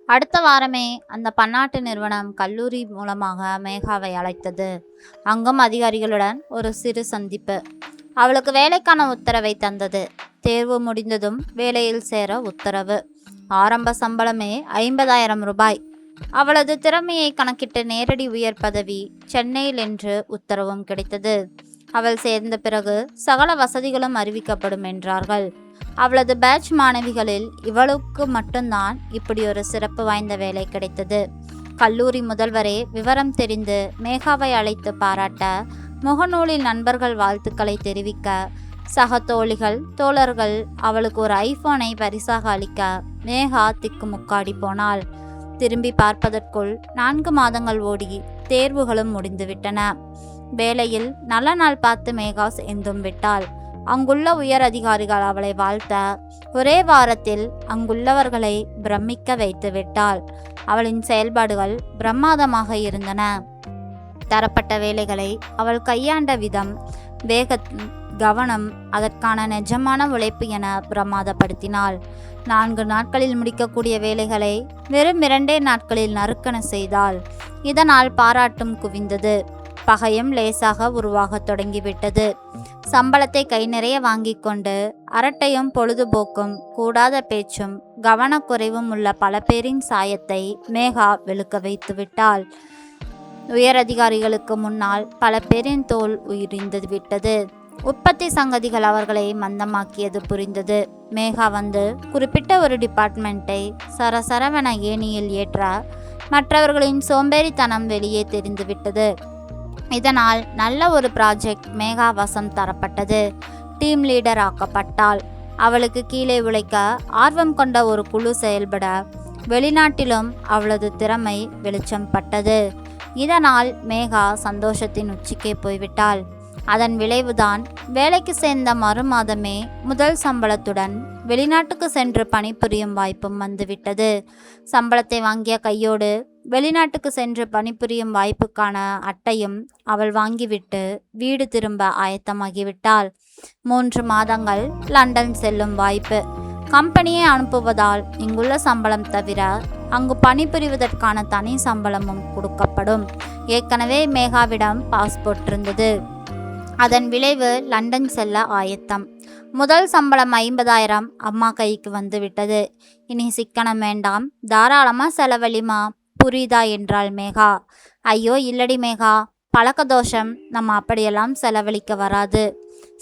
அடுத்த வாரமே அந்த பன்னாட்டு நிறுவனம் கல்லூரி மூலமாக மேகாவை அழைத்தது. அங்கும் அதிகாரிகளுடன் ஒரு சிறு சந்திப்பு. அவளுக்கு வேலைக்கான உத்தரவை தந்தது. தேர்வு முடிந்ததும் வேலையில் சேர உத்தரவு. ஆரம்ப சம்பளமே 50,000 ரூபாய். அவளது திறமையை கணக்கிட்டு நேரடி உயர் பதவி சென்னையில் என்று உத்தரவும் கிடைத்தது. அவள் சேர்ந்த பிறகு சகல வசதிகளும் அறிவிக்கப்படும் என்றார்கள். அவளது பேட்ச் மாணவிகளில் இவளுக்கு மட்டும்தான் இப்படி ஒரு சிறப்பு வாய்ந்த வேலை கிடைத்தது. கல்லூரி முதல்வரே விவரம் தெரிந்து மேகாவை அழைத்து பாராட்ட, முகநூலில் நண்பர்கள் வாழ்த்துக்களை தெரிவிக்க, சக தோழிகள் தோழர்கள் அவளுக்கு ஒரு ஐபோனை பரிசாக அளிக்க மேகா திக்குமுக்காடி போனாள். திரும்பி பார்ப்பதற்குள் 4 மாதங்கள் ஓடி தேர்வுகளும் முடிந்துவிட்டன. வேலையில் நல்ல நாள் பார்த்து மேகா சேர்ந்தும் விட்டாள். அங்குள்ள உயர் அதிகாரிகள் அவளை வாழ்த்த ஒரே வாரத்தில் அங்குள்ளவர்களை பிரமிக்க வைத்து விட்டாள். அவளின் செயல்பாடுகள் பிரமாதமாக இருந்தன. தரப்பட்ட வேலைகளை அவள் கையாண்ட விதம், கவனம், அதற்கான நிஜமான உழைப்பு என பிரமாதப்படுத்தினாள். 4 நாட்களில் முடிக்கக்கூடிய வேலைகளை வெறும் 2 நாட்களில் நறுக்கன செய்தாள். இதனால் பாராட்டும் குவிந்தது. பகையும் லேசாக உருவாகத் தொடங்கிவிட்டது. சம்பளத்தை கை நிறைய வாங்கி கொண்டு அரட்டையும் பொழுதுபோக்கும் கூடாத பேச்சும் கவனக்குறைவும் உள்ள பல பேரின் சாயத்தை மேகா வெளுக்க வைத்து விட்டாள். உயர் அதிகாரிகளுக்கு முன்னால் பல பேரின் தோல் உயிரிந்து விட்டது. உற்பத்தி சங்கதிகள் அவர்களை மந்தமாக்கியது புரிந்தது. மேகா வந்து குறிப்பிட்ட ஒரு டிபார்ட்மெண்ட்டை சரசரவென ஏணியில் ஏற்ற மற்றவர்களின் சோம்பேறித்தனம் வெளியே தெரிந்துவிட்டது. இதனால் நல்ல ஒரு ப்ராஜெக்ட் மேகா வசம் தரப்பட்டது. டீம் லீடர் ஆக்கப்பட்டாள். அவளுக்கு கீழே உழைக்க ஆர்வம் கொண்ட ஒரு குழு செயல்பட வெளிநாட்டிலும் அவளது திறமை வெளிச்சம் பட்டது. இதனால் மேகா சந்தோஷத்தின் உச்சிக்கே போய்விட்டாள். அதன் விளைவுதான் வேலைக்கு சேர்ந்த மறுமாதமே முதல் சம்பளத்துடன் வெளிநாட்டுக்கு சென்று பணிபுரியும் வாய்ப்பும் வந்துவிட்டது. சம்பளத்தை வாங்கிய கையோடு வெளிநாட்டுக்கு சென்று பணிபுரியும் வாய்ப்புக்கான அட்டையும் அவள் வாங்கிவிட்டு வீடு திரும்ப ஆயத்தமாகிவிட்டாள். 3 மாதங்கள் லண்டன் செல்லும் வாய்ப்பு. கம்பெனியை அனுப்புவதால் இங்குள்ள சம்பளம் தவிர அங்கு பணிபுரிவதற்கான தனி சம்பளமும் கொடுக்கப்படும். ஏற்கனவே மேகாவிடம் பாஸ்போர்ட் இருந்தது. அதன் விளைவு லண்டன் செல்ல ஆயத்தம். முதல் சம்பளம் 50,000 அம்மா கைக்கு வந்து விட்டது. இனி சிக்கனம் வேண்டாம், தாராளமாக செலவழிமா, புரியுதா என்றாள் மேகா. ஐயோ இல்லடி மேகா, பழக்க தோஷம், நம்ம அப்படியெல்லாம் செலவழிக்க வராது.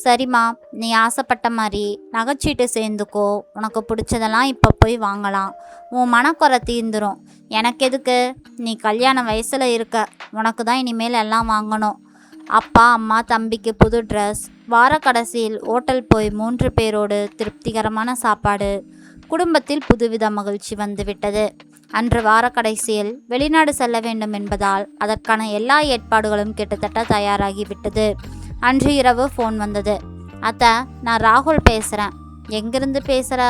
சரிம்மா, நீ ஆசைப்பட்ட மாதிரி நகைச்சீட்டு சேர்ந்துக்கோ. உனக்கு பிடிச்சதெல்லாம் இப்போ போய் வாங்கலாம். உன் மனக்குறை தீர்ந்துடும். எனக்கு எதுக்கு? நீ கல்யாண வயசில் இருக்க. உனக்கு தான் இனிமேல் எல்லாம் வாங்கணும். அப்பா அம்மா தம்பிக்கு புது ட்ரெஸ், வார கடைசியில் ஓட்டல் போய் 3 பேரோடு திருப்திகரமான சாப்பாடு. குடும்பத்தில் புதுவித மகிழ்ச்சி வந்துவிட்டது. அன்று வார கடைசியில் வெளிநாடு செல்ல வேண்டும் என்பதால் அதற்கான எல்லா ஏற்பாடுகளும் கிட்டத்தட்ட தயாராகிவிட்டது. அன்று இரவு ஃபோன் வந்தது. அத்தை, நான் ராகுல் பேசுகிறேன். எங்கிருந்து பேசுகிற?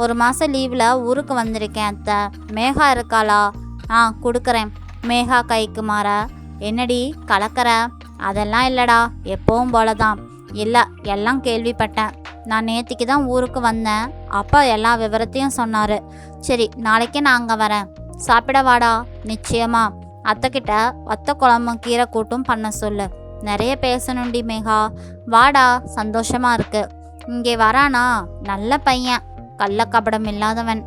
1 மாதம் லீவில் ஊருக்கு வந்திருக்கேன் அத்தை. மேகா இருக்காளா? கொடுக்குறேன். மேகா கைக்கு மாற. என்னடி கலக்கிற? அதெல்லாம் இல்லைடா, எப்பவும் போல தான். இல்லை, எல்லாம் கேள்விப்பட்டேன். நான் நேற்றுக்கு தான் ஊருக்கு வந்தேன். அப்பா எல்லா விவரத்தையும் சொன்னார். சரி, நாளைக்கே நான் அங்கே வரேன். சாப்பிட வாடா. நிச்சயமா. அத்தைக்கிட்ட வத்த குழம்பும் கீரை கூட்டும் பண்ண சொல்லு. நிறைய பேசணுண்டி மேகா. வாடா, சந்தோஷமாக இருக்கு. இங்கே வரானா? நல்ல பையன், கள்ளக்கபடம் இல்லாதவன்.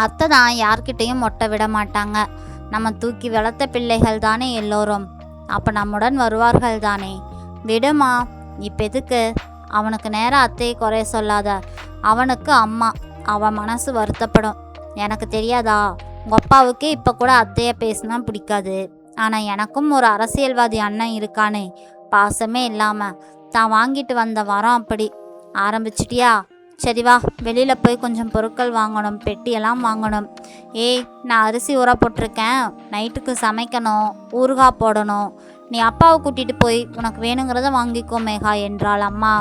அத்தை தான் யார்கிட்டையும் ஒட்ட விட மாட்டாங்க. நம்ம தூக்கி வளர்த்த பிள்ளைகள் தானே எல்லோரும். அப்போ நம்முடன் வருவார்கள் தானே. விடுமா, இப்போ எதுக்கு? அவனுக்கு நேராக அத்தையை குறைய சொல்லாத. அவனுக்கு அம்மா, அவன் மனசு வருத்தப்படும். எனக்கு தெரியாதா? உங்கள் அப்பாவுக்கு இப்போ கூட அத்தையை பேசினா பிடிக்காது. ஆனால் எனக்கும் ஒரு அரசியல்வாதி அண்ணன் இருக்கானே, பாசமே இல்லாமல் தான் வாங்கிட்டு வந்த வரம் அப்படி. ஆரம்பிச்சிட்டியா? சரி வா, வெளியில் போய் கொஞ்சம் பொருட்கள் வாங்கணும், பெட்டியெல்லாம் வாங்கணும். ஏய், நான் அரிசி ஊற போட்டிருக்கேன். நைட்டுக்கு சமைக்கணும், ஊறுகாய் போடணும். நீ அப்பாவை கூட்டிகிட்டு போய் உனக்கு வேணுங்கிறத வாங்கிக்கோ மேகா என்றாள் அம்மா.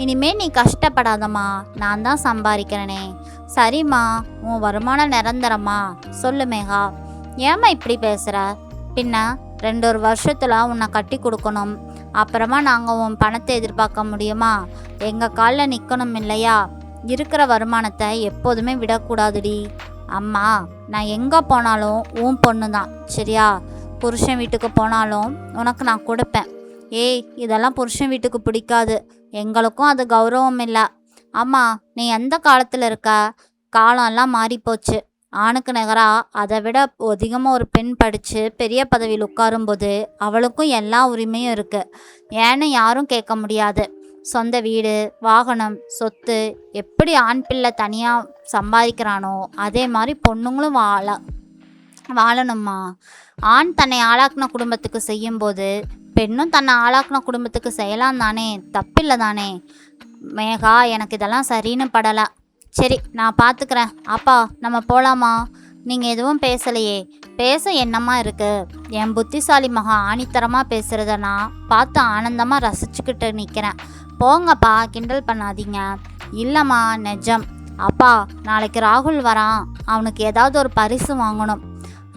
இனிமே நீ கஷ்டப்படாதம்மா, நான் தான் சம்பாதிக்கிறேனே. சரிம்மா, உன் வருமானம் நிரந்தரமா? சொல்லு மேகா. ஏம்மா இப்படி பேசுகிற? பின்ன 2 வருஷத்தில் உன்னை கட்டி கொடுக்கணும். அப்புறமா நாங்கள் உன் பணத்தை எதிர்பார்க்க முடியுமா? எங்கள் காலில் நிற்கணும் இல்லையா? இருக்கிற வருமானத்தை எப்போதுமே விடக்கூடாதுடி. அம்மா, நான் எங்கே போனாலும் உன் பொண்ணு தான், சரியா? புருஷன் வீட்டுக்கு போனாலும் உனக்கு நான் கொடுப்பேன். ஏய், இதெல்லாம் புருஷன் வீட்டுக்கு பிடிக்காது, எங்களுக்கும் அது கௌரவம் இல்லை. அம்மா, நீ எந்த காலத்தில் இருக்க? காலம்லாம் மாறிப்போச்சு. ஆணுக்கு நிகராக அதை விட அதிகமாக ஒரு பெண் படித்து பெரிய பதவியில் உட்காரும்போது அவளுக்கும் எல்லா உரிமையும் இருக்குது. ஏன்னு யாரும் கேட்க முடியாது. சொந்த வீடு, வாகனம், சொத்து, எப்படி ஆண் பிள்ளை தனியாக சம்பாதிக்கிறானோ அதே மாதிரி பொண்ணுங்களும் வாழணும்மா. ஆண் தன்னை ஆளாக்கின குடும்பத்துக்கு செய்யும்போது பெண்ணும் தன்னை ஆளாக்கின குடும்பத்துக்கு செய்யலாம் தானே, தப்பில்லை தானே? மேகா, எனக்கு இதெல்லாம் சரின்னு படலை. சரி, நான் பார்த்துக்கிறேன். அப்பா, நம்ம போகலாமா? நீங்கள் எதுவும் பேசலையே. பேச என்னம்மா இருக்குது? என் புத்திசாலி மகா ஆணித்தரமாக பேசுகிறத நான் பார்த்து ஆனந்தமாக ரசிச்சுக்கிட்டு நிற்கிறேன். போங்கப்பா, கிண்டல் பண்ணாதீங்க. இல்லைம்மா, நிஜம். அப்பா, நாளைக்கு ராகுல் வரான். அவனுக்கு ஏதாவது ஒரு பரிசு வாங்கணும்.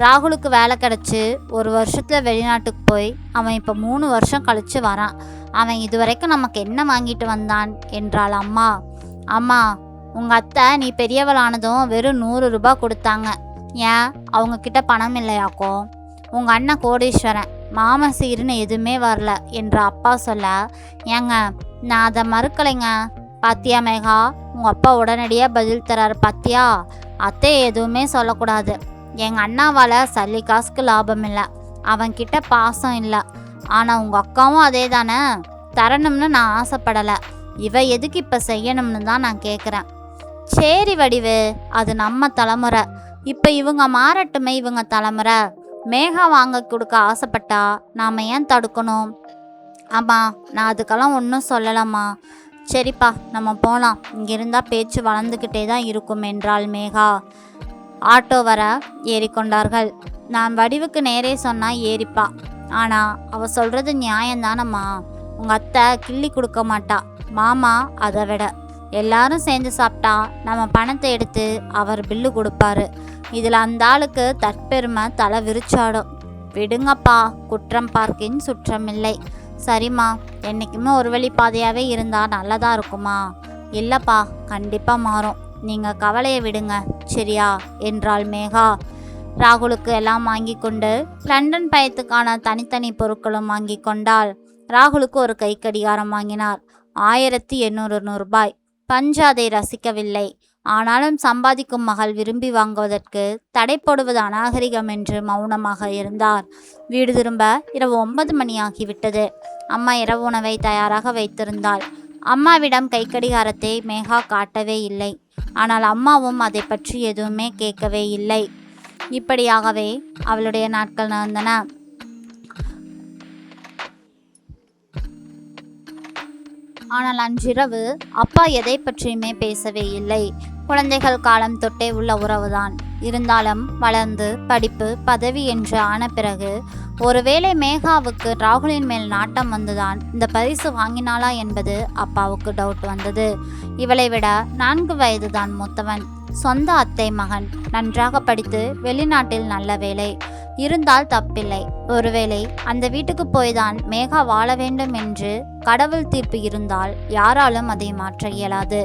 ராகுலுக்கு வேலை கிடச்சி 1 வருஷத்தில் வெளிநாட்டுக்கு போய் அவன் இப்போ 3 வருஷம் கழித்து வரான். அவன் இதுவரைக்கும் நமக்கு என்ன வாங்கிட்டு வந்தான் என்றாள் அம்மா. அம்மா, உங்கள் அத்தை நீ பெரியவளானதும் வெறும் 100 ரூபாய் கொடுத்தாங்க. ஏன், அவங்கக்கிட்ட பணம் இல்லையாக்கோ? உங்கள் அண்ணன் கோடீஸ்வரன், மாமன் சீருன்னு எதுவுமே வரல என்ற அப்பா சொல்ல, ஏங்க, நான் அதை மறுக்கலைங்க. பாத்தியா மேகா, உங்கள் அப்பா உடனடியாக பதில் தராரு. பாத்தியா, அத்தை எதுவுமே சொல்லக்கூடாது. எங்கள் அண்ணாவால் சல்லி காசுக்கு லாபம் இல்லை, அவன்கிட்ட பாசம் இல்லை. ஆனால் உங்கள் அக்காவும் அதே தானே, தரணும்னு நான் ஆசைப்படலை. இவ எதுக்கு இப்போ செய்யணும்னு தான் நான் கேட்குறேன். சரி வடிவு, அது நம்ம தலைமுறை. இப்போ இவங்க மாறட்டுமே, இவங்க தலைமுறை. மேகா வாங்க கொடுக்க ஆசைப்பட்டா நாம் ஏன் தடுக்கணும்? ஆமாம், நான் அதுக்கெல்லாம் ஒன்றும் சொல்லலாமா. சரிப்பா, நம்ம போகலாம். இங்கே இருந்தால் பேச்சு வளர்ந்துக்கிட்டே தான் இருக்கும் என்றாள் மேகா. ஆட்டோ வர ஏறிக்கொண்டார்கள். நான் வடிவுக்கு நேரே சொன்னால் ஏறிப்பா. ஆனால் அவள் சொல்கிறது நியாயம்தானம்மா. உங்கள் அத்தை கிள்ளி கொடுக்க மாட்டா. மாமா அதை விட எல்லாரும் சேர்ந்து சாப்பிட்டா நம்ம பணத்தை எடுத்து அவர் பில்லு கொடுப்பாரு. இதில் அந்த ஆளுக்கு தற்பெருமை தலை விரிச்சாடும். விடுங்கப்பா, குற்றம் பார்க்கின் சுற்றமில்லை. சரிம்மா, என்றைக்குமே ஒரு வழி பாதையாகவே இருந்தால் நல்லதாக இருக்குமா? இல்லைப்பா, கண்டிப்பாக மாறும். நீங்கள் கவலையை விடுங்க, சரியா என்றாள் மேகா. ராகுலுக்கு எல்லாம் வாங்கி கொண்டு லண்டன் பயத்துக்கான தனித்தனி பொருட்களும் வாங்கி கொண்டாள். ராகுலுக்கு ஒரு கை கடிகாரம் வாங்கினார். 1800 ரூபாய். பஞ்சு அதை ரசிக்கவில்லை. ஆனாலும் சம்பாதிக்கும் மகள் விரும்பி வாங்குவதற்கு தடை போடுவது அநாகரிகம் என்று மௌனமாக இருந்தார். வீடு திரும்ப இரவு 9 மணி ஆகிவிட்டது. அம்மா இரவு உணவை தயாராக வைத்திருந்தாள். அம்மாவிடம் கைக்கடிகாரத்தை மேகா காட்டவே இல்லை. ஆனால் அம்மாவும் அதை பற்றி எதுவுமே கேட்கவே இல்லை. இப்படியாகவே அவளுடைய நாட்கள் நடந்தன. ஆனால் அன்றிரவு அப்பா எதை பற்றியுமே பேசவே இல்லை. குழந்தைகள் காலம் தொட்டே உள்ள உறவுதான். இருந்தாலும் வளர்ந்து படிப்பு பதவி என்று ஆன பிறகு ஒருவேளை மேகாவுக்கு ராகுலின் மேல் நாட்டம் வந்துதான் இந்த பரிசு வாங்கினாளா என்பது அப்பாவுக்கு டவுட் வந்தது. இவளை விட 4 வயது தான் மூத்தவன். சொந்த அத்தை மகன். நன்றாக படித்து வெளிநாட்டில் நல்ல வேலை இருந்தால் தப்பில்லை. ஒருவேளை அந்த வீட்டுக்கு போய்தான் மேகா வாழ வேண்டும் என்று கடவுள் தீர்ப்பு இருந்தால் யாராலும் அதை மாற்ற இயலாது.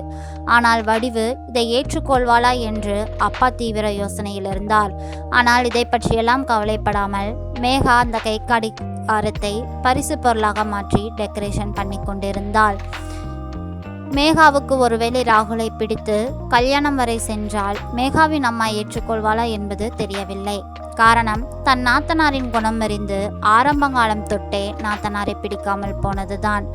ஆனால் வடிவு இதை ஏற்றுக்கொள்வாளா என்று அப்பா தீவிர யோசனையில் இருந்தார். ஆனால் இதை பற்றியெல்லாம் கவலைப்படாமல் மேகா அந்த கைக்கடிகாரத்தை பரிசு பொருளாக மாற்றி டெக்கரேஷன் பண்ணி கொண்டிருந்தாள். மேகாவுக்கு ஒருவேளை ராகுலை பிடித்து கல்யாணம் வரை சென்றால் மேகாவின் அம்மா ஏற்றுக்கொள்வாளா என்பது தெரியவில்லை. காரணம், தன் நாத்தனாரின் குணம் அறிந்து ஆரம்பகாலம் தொட்டே நாத்தனாரை பிடிக்காமல் போனதுதான்.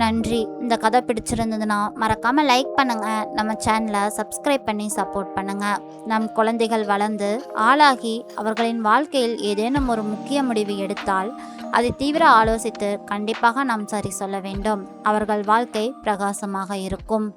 நன்றி. இந்த கதை பிடிச்சிருந்ததுன்னா மறக்காமல் லைக் பண்ணுங்கள். நம்ம சேனலை சப்ஸ்கிரைப் பண்ணி சப்போர்ட் பண்ணுங்கள். நம் குழந்தைகள் வளர்ந்து ஆளாகி அவர்களின் வாழ்க்கையில் ஏதேனும் ஒரு முக்கிய முடிவு எடுத்தால் அதை தீவிர ஆலோசித்து கண்டிப்பாக நாம் சரி சொல்ல வேண்டும். அவர்கள் வாழ்க்கை பிரகாசமாக இருக்கும்.